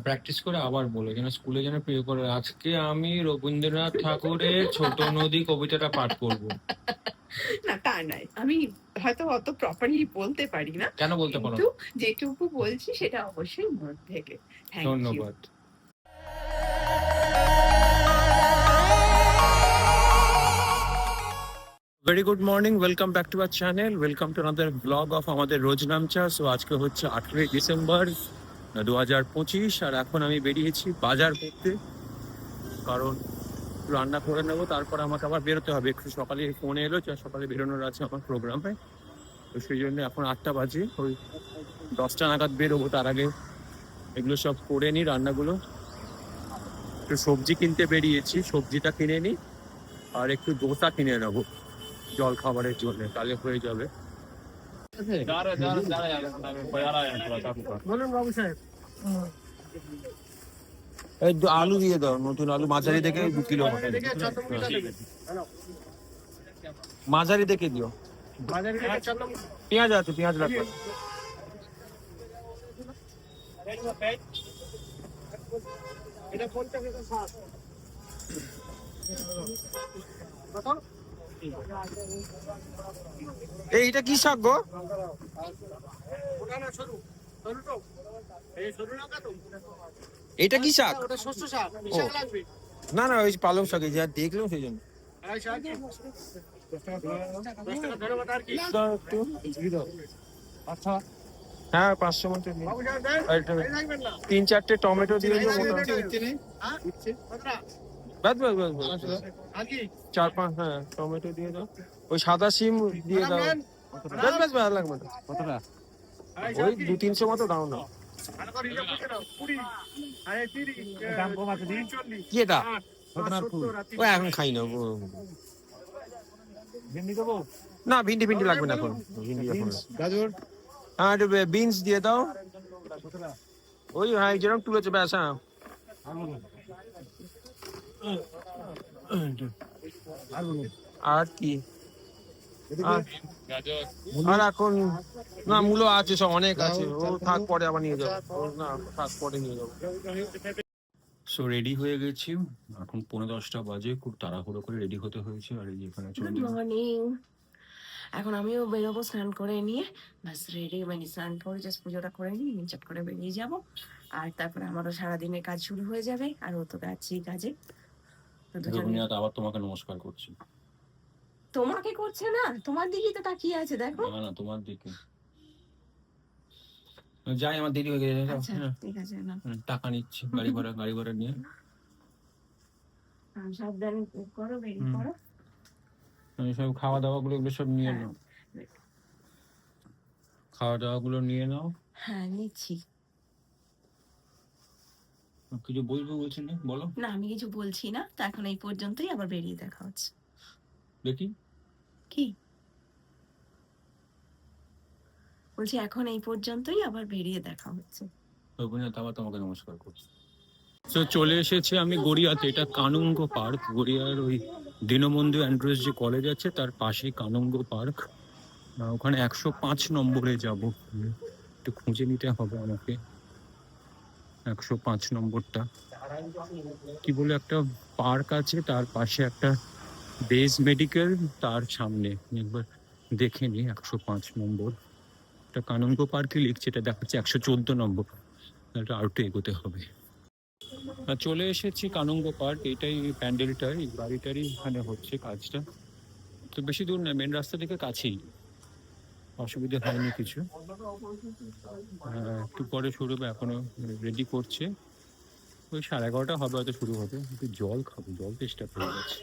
Practice করে আবার বলো, যেন স্কুলে যেন প্রে করে। আজকে আমি রবীন্দ্রনাথ ঠাকুরের ছোট নদী কবিতাটা পাঠ করব। না তা নয়, আমি হয়তো অত প্রপারলি বলতে পারি না, কেন বলতে পারো কিন্তু না? যেটুকু বলছি সেটা অবশ্যই মন থেকে। Thank you. ধন্যবাদ। Very good morning, welcome back to our channel, welcome to another blog of আমাদের রোজনামচা। সো আজকে হচ্ছে 8ই ডিসেম্বর 2025, আর এখন আমি বেরিয়েছি বাজার করতে, কারণ রান্না করে নেবো, তারপর আমাকে আবার বেরোতে হবে। একটু সকালে ফোন এলো যে সকালে বেরোনোর আছে আমার প্রোগ্রামে, তো সেই জন্য এখন 8টা বাজে, ওই 10টা নাগাদ বেরোবো। তার আগে এগুলো সব করে নিই, রান্নাগুলো। একটু সবজি কিনতে বেরিয়েছি, সবজিটা কিনে নিই, আর একটু দোসা কিনে নেবো জল খাবারের জন্য, তাহলে হয়ে যাবে। বলুন বাবু সাহেব। এই আলু দিয়ে দাও, নতুন আলু মাঝারি দেখে 2 কিলো মতো। মাঝারি দেখে দিও। পেঁয়াজ আছে, পেঁয়াজ লাগবে। এইটা কি শাক গো? এটা কি শাক? না না, ওই পালং শাক, এই যে দেখলাম সেই জন্য। আচ্ছা, হ্যাঁ 500 মতো দিন। আর একটা 3-4টে টমেটো দিয়ে দিও মোটামুটি। বাস বাস বাস বাস। 4-5, হ্যাঁ টমেটো দিয়ে দাও। ওই সাদা সিম দিয়ে দাও। বাস বাস, ভালো লাগবে না। কতটা? ওই 200-300 মতো দাও না। দাম কম আছে দিন। কি এটা? ঘটনার ফুল। ও এখন খাই না। ভেন্ডি দেবো? না, ভিন্ডি ভিন্ডি লাগবে না এখন। ভিন্ডি এখন। গাজর? হ্যাঁ, একটু বিনস দিয়ে দাও। কতটা? ওই হ্যাঁ, যেরকম তুলেছে ব্যাস। হ্যাঁ আর বলুন। আর বলুন। আর কি? এদিকে আর এখন না, মূলো আছে, সব অনেক আছে। ও থাক, পরে আবার নিয়ে যাবো। ও না থাক, পরে নিয়ে যাবো। সো রেডি হয়ে গেছি, এখন 9:45 বাজে। খুব তাড়াহুড়ো করে রেডি হতে হয়েছে। আর এই যে এখানে গুড মর্নিং। এখন আমিও বেরোবো স্নান করে নিয়ে, ব্যাস রেডি, মানে স্নান করে জাস্ট পুজোটা করে নিয়ে চট করে বেরিয়ে যাব। আর তারপরে আমারও সারাদিনের কাজ শুরু হয়ে যাবে, আর ও তো যাচ্ছি কাজে। তো দুজনে। রবীন্দ্রনাথ আবার তোমাকে নমস্কার করছি। তোমাকে করছে না, তোমার দিকে তো তাকিয়ে আছে, দেখো। না না, তোমার দিকে। যাই, আমার দেরি হয়ে গেছে। আচ্ছা ঠিক আছে না, টাকা নিচ্ছি গাড়ি ভাড়া নিয়ে। সাবধানে করো, বেরিয়ে পড়ো। সব খাওয়া দাওয়া গুলো এগুলো সব নিয়ে হ্যাঁ নাও। খাওয়া দাওয়া গুলো নিয়ে নাও। হ্যাঁ নিচ্ছি। কিছু বলবো বলছেন না, বলো। না আমি কিছু বলছি না, তো এখন এই পর্যন্তই, আবার বেরিয়ে দেখা হচ্ছে। দেখি কি বলছি, এখন এই পর্যন্তই, আবার বেরিয়ে দেখা হচ্ছে। রবীন্দ্রনাথ আবার তোমাকে নমস্কার করছি। তো চলে এসেছি আমি গড়িয়াতে। এটা কানুঙ্গ পার্ক, গড়িয়ার ওই দীনবন্ধু অ্যান্ড্রুজ যে কলেজ আছে তার পাশেই কানুঙ্গ পার্ক। ওখানে 105 নম্বরে যাব। একটু খুঁজে নিতে হবে আমাকে 105 নম্বরটা কি বলে। একটা পার্ক আছে, তার পাশে একটা বেস মেডিকেল, তার সামনে একবার দেখে নি 105 নম্বর। এটা কানুঙ্গ পার্কে লিখছে, এটা দেখাচ্ছে 114 নম্বর। এটা আর একটু এগোতে হবে। চলে এসেছি কানুঙ্গ পার্ক। এটাই প্যান্ডেলটার, এই বাড়িটারই এখানে হচ্ছে কাজটা। তো বেশি দূর না, মেন রাস্তা থেকে কাছেই, অসুবিধা হয়নি কিছু। একটু পরে শুরু হবে, এখনো রেডি করছে। ওই 11:30 হবে হয়তো শুরু হবে। একটু জল খাবো, জল চেষ্টা করে গেছে।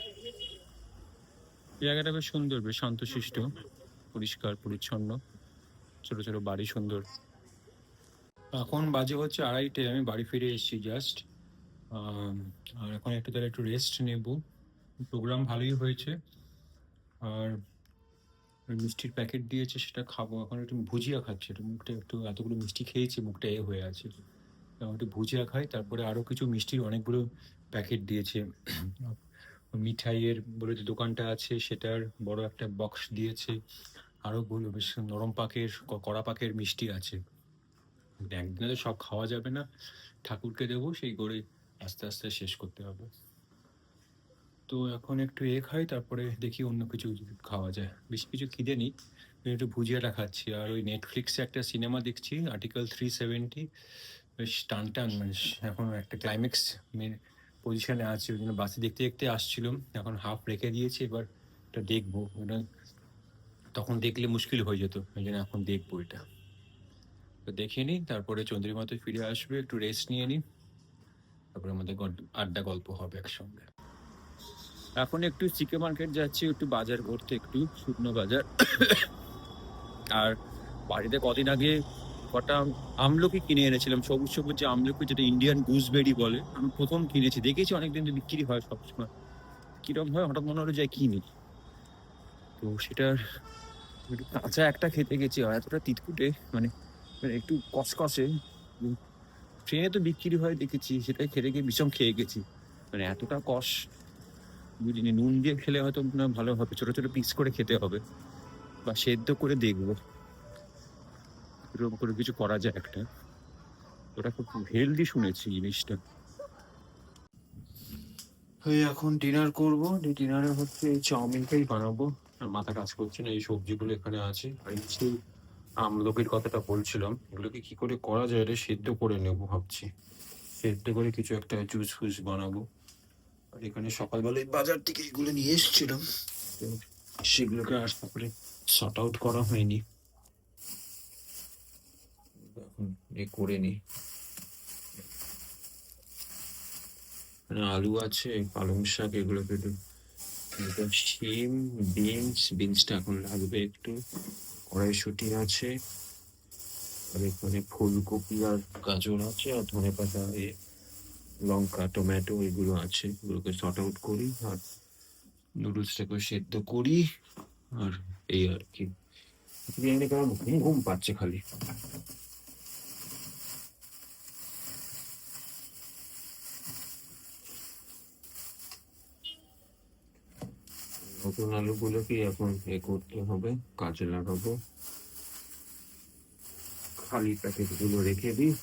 জায়গাটা বেশ সুন্দর, বেশ শান্তশিষ্ট, পরিষ্কার পরিচ্ছন্ন, ছোট ছোট বাড়ি, সুন্দর। এখন বাজে হচ্ছে 2:30, আমি বাড়ি ফিরে এসেছি জাস্ট। আর এখন একটু তাহলে একটু রেস্ট নেব। প্রোগ্রাম ভালোই হয়েছে। আর মিষ্টির প্যাকেট দিয়েছে, সেটা খাবো। এখন একটু ভুজিয়া খাচ্ছি, একটু মুখটা, একটু এতগুলো মিষ্টি খেয়েছি, মুখটা হয়ে আছে। একটু ভুজিয়া খাই, তারপরে আরও কিছু মিষ্টির অনেকগুলো প্যাকেট দিয়েছে। মিঠাইয়ের বলে যে দোকানটা আছে সেটার বড় একটা বক্স দিয়েছে। আরও বেশ নরম পাকের, কড়া পাকের মিষ্টি আছে। একদিনে তো সব খাওয়া যাবে না, ঠাকুরকে দেবো, সেই করে আস্তে আস্তে শেষ করতে হবে। তো এখন একটু খাই, তারপরে দেখি অন্য কিছু যদি খাওয়া যায়। বেশি কিছু খিদে নেই, একটু ভুজিয়াটা খাচ্ছি। আর ওই নেটফ্লিক্সে একটা সিনেমা দেখছি, আর্টিকেল 370। বেশ টান টান, মানে এখন একটা ক্লাইম্যাক্স পজিশনে আছে, ওই জন্য বাসে দেখতে দেখতে আসছিলাম, এখন হাফ রেখে দিয়েছি। এবার এটা দেখবো, ওটা তখন দেখলে মুশকিল হয়ে যেত, ওই জন্য এখন দেখবো এটা। তো দেখে নিই, তারপরে চন্দ্রিমাতে ফিরে আসবে, একটু রেস্ট নিয়ে নিই, তারপরে আমাদের আড্ডা গল্প হবে একসঙ্গে। এখন একটু সিকে মার্কেট যাচ্ছি, একটু বাজার করতে, একটু শুকনো বাজার। আর বাড়িতে কদিন আগে কটা আমলকি কিনে এনেছিলাম, সবুজ সবুজ যে আমলকি, যেটা ইন্ডিয়ান গুজবেরি বলে। আমি প্রথম কিনেছি, দেখেছি অনেকদিন তো বিক্রি হয় সবসময়, কিরম হয় হঠাৎ মনে হলো যাই কিনি। তো সেটার একটু কাঁচা একটা খেতে গেছি, আর এতটা তিতকুটে, মানে মানে একটু কসকসে। ট্রেনে তো বিক্রি হয় দেখেছি, সেটাই খেতে গিয়ে ভীষণ খেয়ে গেছি, মানে এতটা কষ। বুঝিনি, নুন দিয়ে খেলে হয়তো না ভালো হবে, ছোট ছোট পিস করে খেতে হবে, বা সেদ্ধ করে দেখবো এরকম করে কিছু করা যায় একটা। ওটা খুব হেলদি শুনেছি জিনিসটা। এই এখন ডিনার করবো, ডিনারে হচ্ছে এই চাউমিনটাই বানাবো। আর মাথা কাজ করছে না, এই সবজিগুলো এখানে আছে। আর এই যে আমলকির কথাটা বলছিলাম, এগুলোকে কি করে করা যায় এটা সেদ্ধ করে নেবো ভাবছি, সেদ্ধ করে কিছু একটা জুস ফুস বানাবো। আর এখানে সকালবেলায় বাজার থেকে এগুলো নিয়ে এসেছিলাম, তো সেগুলোকে আর তারপরে সর্ট আউট করা হয়নি, এখন করে নি। মানে আলু আছে, পালং শাক, এগুলো একটু, শিম, বিনসটা এখন লাগবে একটু, কড়াইশুঁটি আছে, আর এখানে ফুলকপি আর গাজর আছে, আর ধনেপাতা, লঙ্কা, টমেটো এগুলো আছে, এগুলোকে সর্ট আউট করি, আর নুডলসটাকে সেদ্ধ করি। আর এই আর কি, বিরিয়ানি কারণ ঘুম ঘুম পাচ্ছে খালি। নতুন আলুগুলোকে এখন করতে হবে, কাজে লাগাবো। খালি প্যাকেট গুলো রেখে দিই।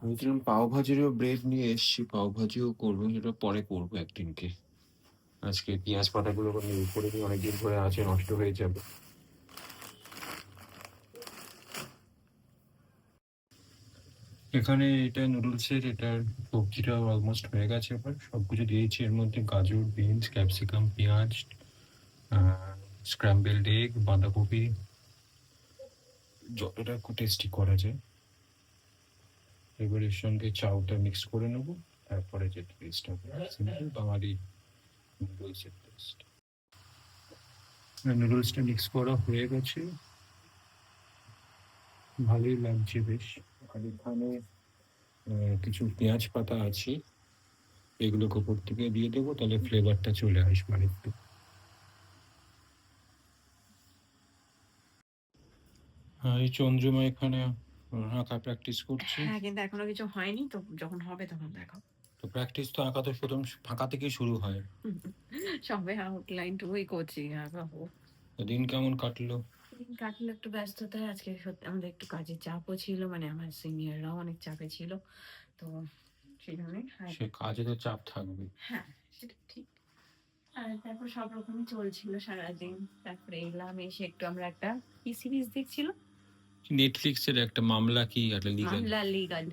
ভেবেছিলাম পাও ভাজিরও ব্রেড নিয়ে এসছি, পাও ভাজিও করবো, সেটা পরে করবো একদিনকে। আজকে পেঁয়াজ পাতাগুলো করে দিই, অনেকদিন ধরে আছে, নষ্ট হয়ে যাবে। এখানে এটা নুডলসের, এটার সবজিটা অলমোস্ট হয়ে গেছে, এবার সবকিছু দিয়েছি এর মধ্যে, গাজর, বিনস, ক্যাপসিকাম, পেঁয়াজ, স্ক্র্যাম্বেলড এগ, বাঁধাকপি, যতটা টেস্টি করা যায়। এবার এর সঙ্গে চাউটা মিক্স করে নেবো, তারপরে যে টেস্ট হবে সিম্পল বাঙালি নুডলসের টেস্ট। নুডলসটা মিক্স করা হয়ে গেছে, ভালোই লাগছে বেশ। আর এখানে কিছু পেঁয়াজ পাতা আছে, এগুলো উপর থেকে দিয়ে দেবো, তাহলে ফ্লেভারটা চলে আসবে আর একটু। এই চন্দ্রিমা এখানে আঁকা প্র্যাকটিস করছে। হ্যাঁ, কিন্তু এখনো কিছু হয়নি, তো যখন হবে তখন দেখো। তো প্র্যাকটিস তো আঁকা তো প্রথম ফাঁকা থেকেই শুরু হয়। সবে আউটলাইন টুকুই করছি, আঁকাবো। তো দিন কেমন কাটলো? কাটলো একটু ব্যস্ততায়, আজকে সত্যি আমাদের একটু কাজের চাপও ছিল, মানে আমার সিনিয়ররাও অনেক চাপে ছিল, তো সেই জন্যই সে কাজে তো চাপ থাকবে। হ্যাঁ, সেটা ঠিক। আর তারপর সব রকমই চলছিল সারাদিন। তারপরে এলাম, এসে একটু আমরা একটা কি সিরিজ দেখছিল, নেটফ্লিক্সের একটা মামলা, কি একটা লিগাল, মামলা লিগাল,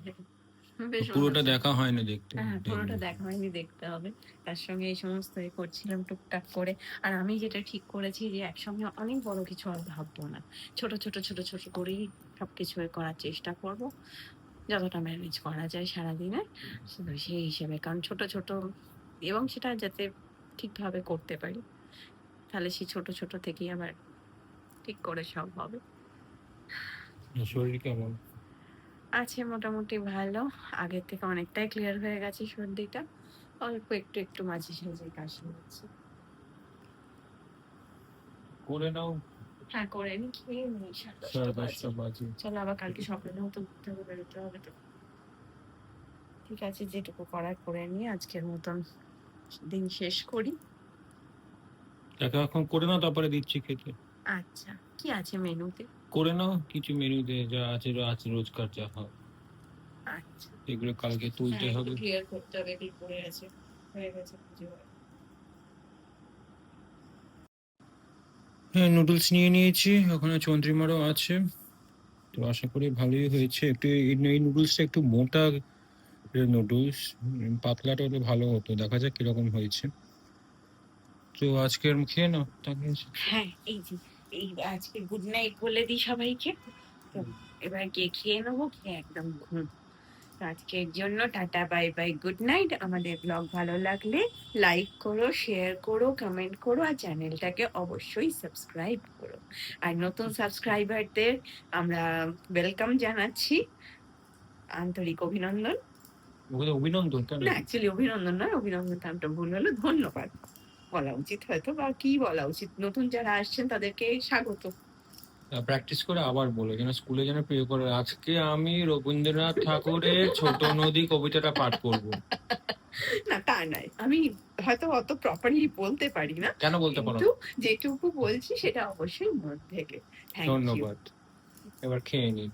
বেশ পুরোটা মজা। দেখা হয়নি, দেখতে হ্যাঁ, পুরোটা দেখা হয়নি, দেখতে হবে। তার সঙ্গে এই সমস্ত করছিলাম টুকটাক করে। আর আমি যেটা ঠিক করেছি যে একসঙ্গে অনেক বড় কিছু আর ভাববো না, ছোট ছোট ছোট ছোট করেই সবকিছু করার চেষ্টা করব, যতটা ম্যানেজ করা যায় সারাদিনে। সেই হিসেবে, কারণ ছোট ছোট, এবং সেটা যাতে ঠিকভাবে করতে পারি, তাহলে সেই ছোট ছোট থেকেই আবার ঠিক করে সব হবে। শরীর কেমন আছে মোটামুটি ভালো, আগের থেকে অনেকটাই ক্লিয়ার হয়ে গেছে সর্দিটা, অল্প একটু একটু মাঝে সাঝে কাশি হচ্ছে। করে নাও, হ্যাঁ, করে নি, খেয়ে নিই, 10:30 বাজে। চলো, আবার কালকে সকালেও তো উঠতে হবে, বেরোতে হবে তো। ঠিক আছে, যেটুকু করার করে নিয়ে আজকের মতন দিন শেষ করি। দেখা এখন করে নাও, তারপরে দিচ্ছি খেতে। আচ্ছা, কি আছে মেনুতে? করে নাও কিছু মেনুতে যা আছে রোজকার যা হয় আচ্ছা, এগুলো কালকে তুলতে হবে। ক্লিয়ার করতে হবে কি পড়ে আছে, হয়ে গেছে পুজো। হ্যাঁ, নুডলস নিয়ে নিয়েছি, ওখানে চন্দ্রিমারও আছে, তো আশা করি ভালোই হয়েছে। একটু এই নুডলসটা একটু মোটা নুডলস, পাতলাটা হলে ভালো হতো, দেখা যাক কিরকম হয়েছে। তো আজকের খেয়ে নাও তাকে। হ্যাঁ, এই যে এই আজকে গুড নাইট বলে দিই সবাইকে। তো এবার গিয়ে খেয়ে নেবো, খেয়ে একদম ঘুম। তো আজকের জন্য tata, bye bye, good night. আমাদের ব্লগ ভালো লাগলে লাইক করো, শেয়ার করো, কমেন্ট করো, আর চ্যানেলটাকে অবশ্যই সাবস্ক্রাইব করো। আর নতুন সাবস্ক্রাইবারদের আমরা ওয়েলকাম জানাচ্ছি, আন্তরিক অভিনন্দন। ওকে অভিনন্দন কেন? না, অ্যাকচুয়ালি অভিনন্দন নয়, অভিনন্দন নামটা ভুল হলো, ধন্যবাদ বলা উচিত হয়তো, বা কি বলা উচিত, নতুন যারা আসছেন তাদেরকে স্বাগত। প্র্যাকটিস করে আবার বলে যেন স্কুলে যেন প্রে করে। আজকে আমি রবীন্দ্রনাথ ঠাকুরের ছোট নদী কবিতাটা পাঠ করব। না, তা নয়, আমি হয়তো অত প্রপারলি বলতে পারি না, কেন বলতে পারো কিন্তু না? যেটুকু বলছি সেটা অবশ্যই মন থেকে। Thank you. ধন্যবাদ। এবার খেয়ে নিন।